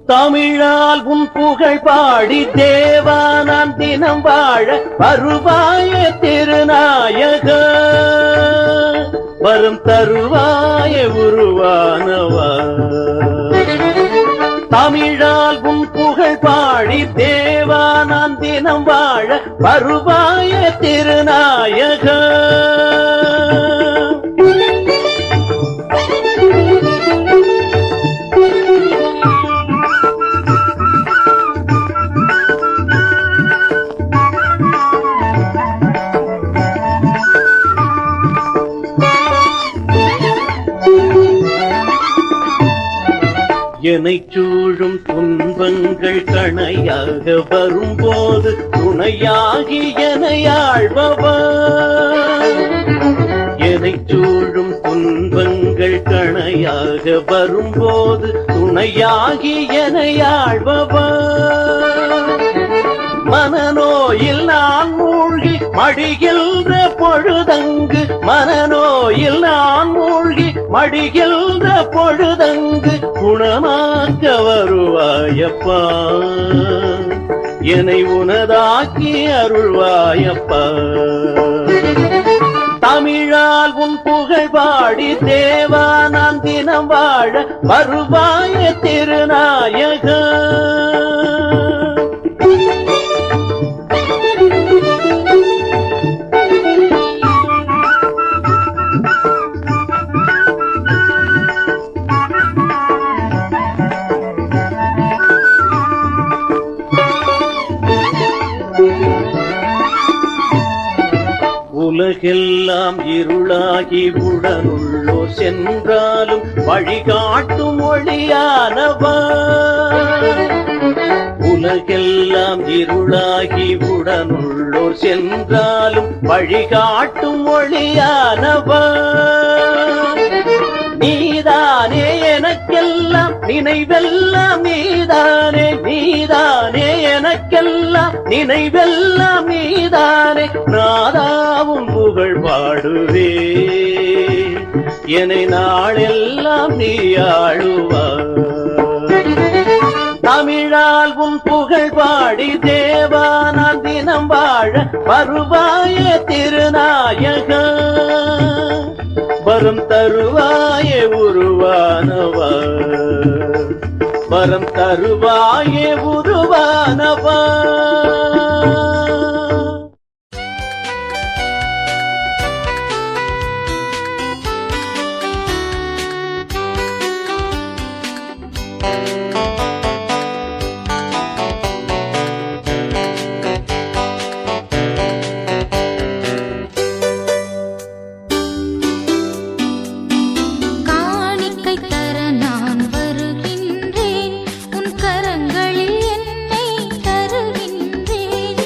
தமிழால் உன் புகழ் பாடி தேவா நான் தினம் வாழ வருவாய திருநாயக வரும் தருவாய உருவானவா. தமிழால் உன் புகழ் பாடி தேவா நான் தினம் வாழ வருவாய திருநாயக. என்னை சூழும் துன்பங்கள் கணையாக வரும்போது துணையாகி எனையாழ்பவா. என்னை சூழும் துன்பங்கள் கணையாக வரும்போது துணையாகி எனையாழ்பவா. மனநோயில் நான் மூழ்கி மடிகின்ற பொழுதங்கு மனநோயில் நான் மூழ்கி மடிகின்ற பொழுதங்கு குணமாக்க வருவாயப்பா. என்னை உனதாக்கி அருள்வாயப்பா. தமிழால் உன் புகழ் பாடி தேவா நான் தினம் வாழ வருவாய திருநாயக. உலகெல்லாம் இருளாகி உடனுள்ளோர் சென்றாலும் வழிகாட்டும் ஒளியானவா. உலகெல்லாம் இருளாகி உடனுள்ளோர் சென்றாலும் வழிகாட்டும் ஒளியானவா. நீதானே எனக்கெல்லாம் நினைவெல்லாம் நீதானே நீதானே எனக்கெல்லாம் நினைவெல்லாம் நீதானே. நாதாவும் புகழ் பாடுவே என்னை நாளெல்லாம் நீ ஆளுவாய். தமிழால் உன் புகழ் பாடி தேவா நான் தினம் வாழ வருவாய திருநாயக வரம் தருவாய உருவானவா. வரம் தருவாய உருவானவா. கரங்களில் என்னை தருகின்றேன்.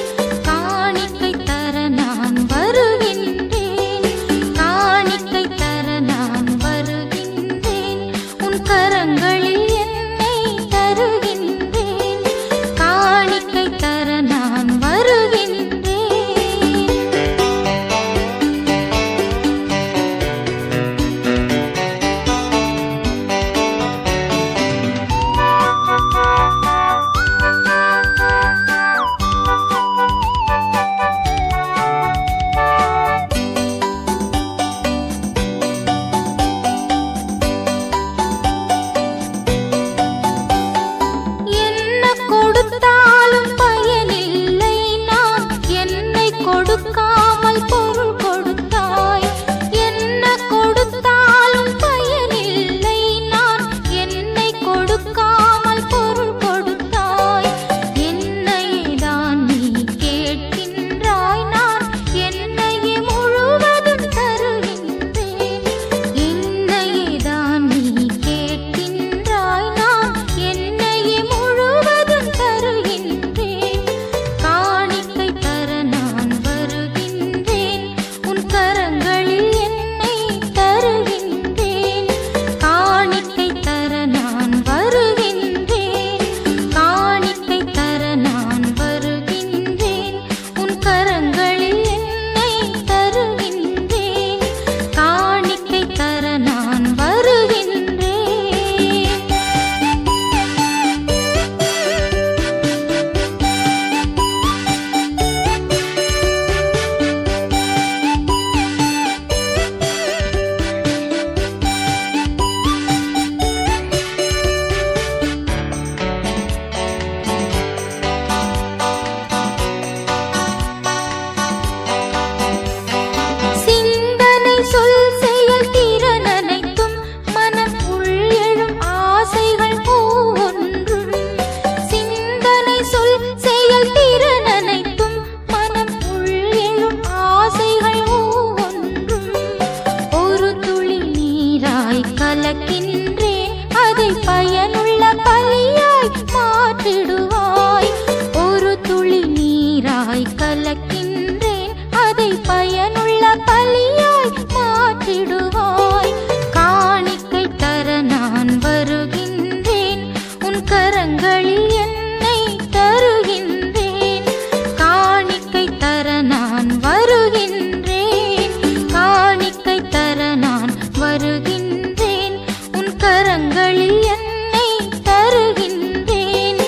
நீராய் கலக்கின்றேன், அதை பயனுள்ள பலியாய் மாற்றிடுவாய். ஒரு துளி நீராய் கலக்கின்றேன், அதை பயனுள்ள பலியாய் மாற்றிடுவாய். காணிக்கை தர நான் வருகின்றேன், உன் கரங்களில் என்னை தருகின்றேன். காணிக்கை தர நான் வருகின்றேன், காணிக்கை தர நான் வருகின்றேன், உன் கரங்களில் என்னை தருகின்றேன்.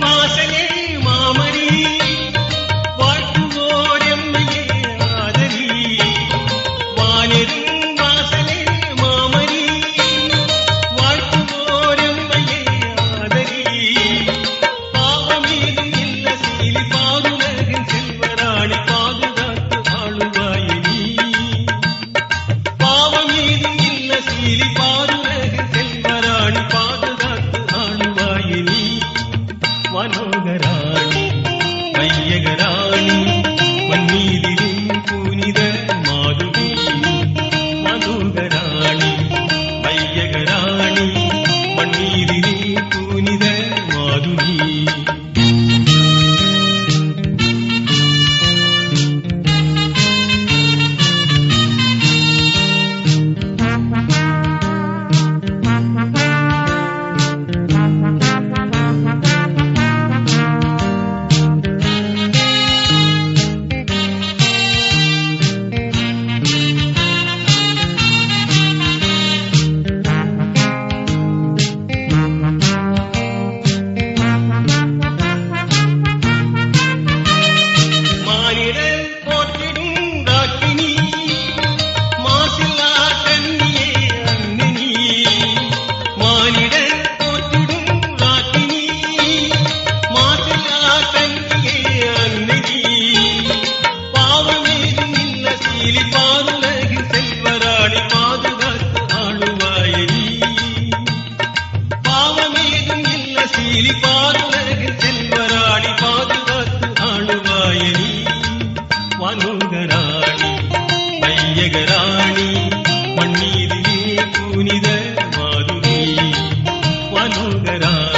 வாசலே மாமணி வாழ்த்துவோர் எம்மையே ஆதரி வானிரும் வாசலே மாமணி வாழ்த்துவோர் எம்மையே ஆதரி பாவமீதும் இல்ல சீலி பாருலகின் செல்வராணி பாதுகாத்து ஆளுவாயினி பாவமீதும் இல்ல சீலி பாருலகின் செல்வராணி பாதுகாத்து ஆளுவாயினி மனோகராணி மையகராணி மன்னீதிலே புனித மாதுரி மனோகராணி மையகராணி மன்னீதிலே புனித மாதுரி மானிடர் போற்றிடும் ராக்கினி மாசில்லா கன்னியே அன்னினி மானிடர் போற்றிடும் ராக்கினி மாசில்லா கன்னியே அன்னினி பாவமேதும் இல்ல சீலி பாருலகின் செல்வராணி பாதுகாத்து ஆளுவாயினி பாவமேதும் இல்ல சீலி பாருலகின் செல்வராணி பாதுகாத்து ஆளுவாயினி மனோகராணி மையகராணி மண்ணீதிலே புனித மாதுரி மனோகராணி